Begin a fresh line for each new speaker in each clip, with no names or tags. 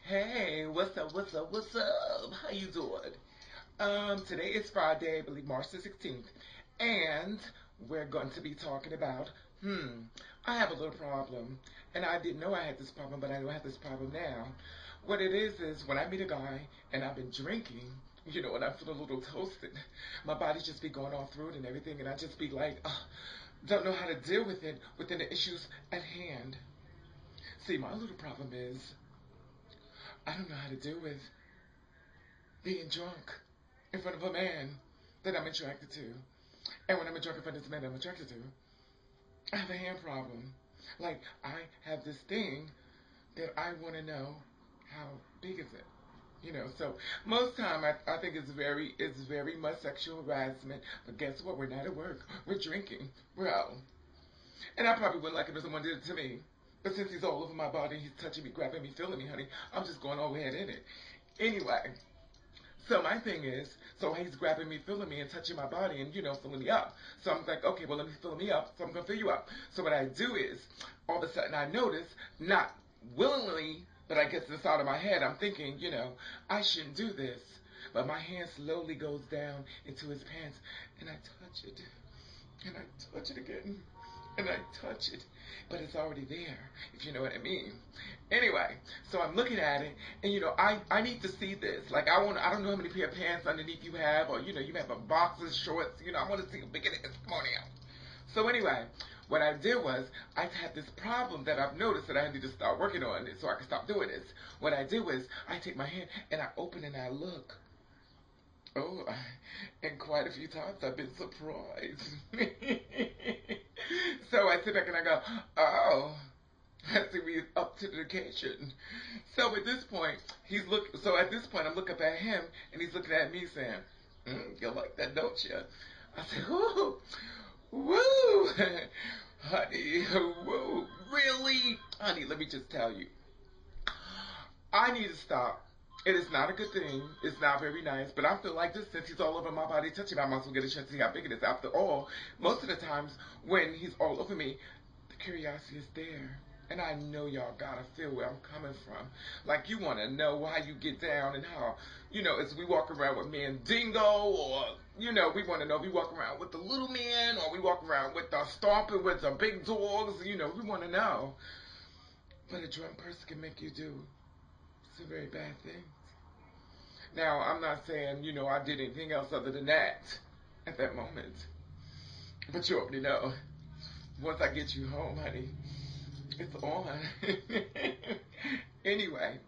Hey, what's up, what's up, what's up? How you doing? Today is Friday, I believe March the 16th, and we're going to be talking about, I have a little problem, and I didn't know I had this problem, but I know I have this problem now. What it is when I meet a guy and I've been drinking, and I feel a little toasted, my body just be going all through it and everything, and I just be like, don't know how to deal with it within the issues at hand. See, my little problem is I don't know how to deal with being drunk in front of a man that I'm attracted to. And when I'm drunk in front of this man that I'm attracted to, I have a hand problem. Like, I have this thing that I want to know how big is it? So most time I think it's very much sexual harassment. But guess what? We're not at work. We're drinking. We're out. And I probably wouldn't like it if someone did it to me. But since he's all over my body, he's touching me, grabbing me, feeling me, honey, I'm just going all ahead in it. Anyway, so my thing is, so he's grabbing me, feeling me, and touching my body, and filling me up. So I'm like, okay, well let me fill me up. So I'm gonna fill you up. So what I do is, all of a sudden I notice, not willingly, but I guess inside of my head, I'm thinking, I shouldn't do this. But my hand slowly goes down into his pants, and I touch it, and I touch it again, and I touch it, but it's already there, if you know what I mean. Anyway, so I'm looking at it, and I need to see this. Like I don't know how many pair of pants underneath you have, or you have a boxers, shorts. I want to see how big it is. Come on out. So anyway, what I did was I had this problem that I've noticed that I need to start working on it so I can stop doing this. What I did was I take my hand and I open and I look. Oh, and quite a few times I've been surprised. So I sit back and I go, oh, I think we up to the occasion. So at this point, So at this point, I'm looking at him and he's looking at me saying, "You like that, don't you?" I said, "Woo, woo, honey, woo, really, honey. Let me just tell you, I need to stop. It is not a good thing. It's not very nice. But I feel like this, since he's all over my body touching me, I might as well get a chance to see how big it is. After all, most of the times when he's all over me, the curiosity is there. And I know y'all gotta feel where I'm coming from. Like you wanna know how you get down and how, as we walk around with Mandingo or, we wanna know if we walk around with the little man or we walk around with the stomping with the big dogs, we wanna know. But a drunk person can make you do some very bad things. Now, I'm not saying, I did anything else other than that at that moment. But you already know. Once I get you home, honey, it's on. Anyway,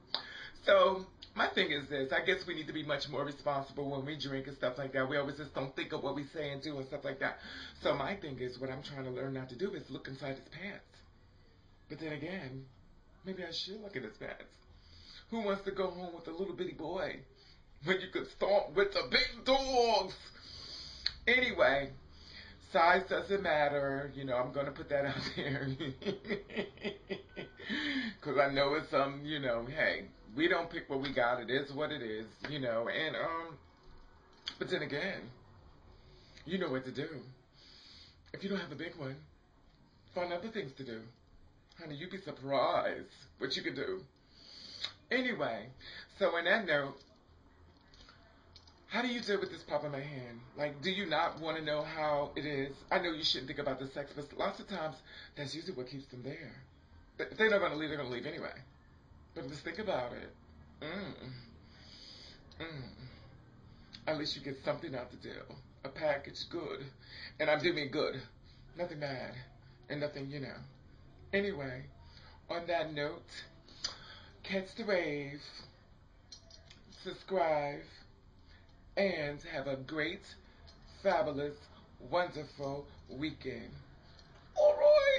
so my thing is this. I guess we need to be much more responsible when we drink and stuff like that. We always just don't think of what we say and do and stuff like that. So my thing is what I'm trying to learn not to do is look inside his pants. But then again, maybe I should look at his pants. Who wants to go home with a little bitty boy when you could stomp with the big dogs? Anyway, size doesn't matter. I'm going to put that out there. Because I know it's hey, we don't pick what we got. It is what it is, And, but then again, you know what to do. If you don't have a big one, find other things to do. Honey, you'd be surprised what you can do. Anyway, so in that note, how do you deal with this pop in my hand? Like, do you not want to know how it is? I know you shouldn't think about the sex, but lots of times that's usually what keeps them there. If they're not going to leave, they're going to leave anyway. But just think about it. Mm, mm. At least you get something out the deal. A package good. And I do mean good. Nothing bad. And nothing, Anyway, on that note, catch the wave, subscribe, and have a great, fabulous, wonderful weekend. All right.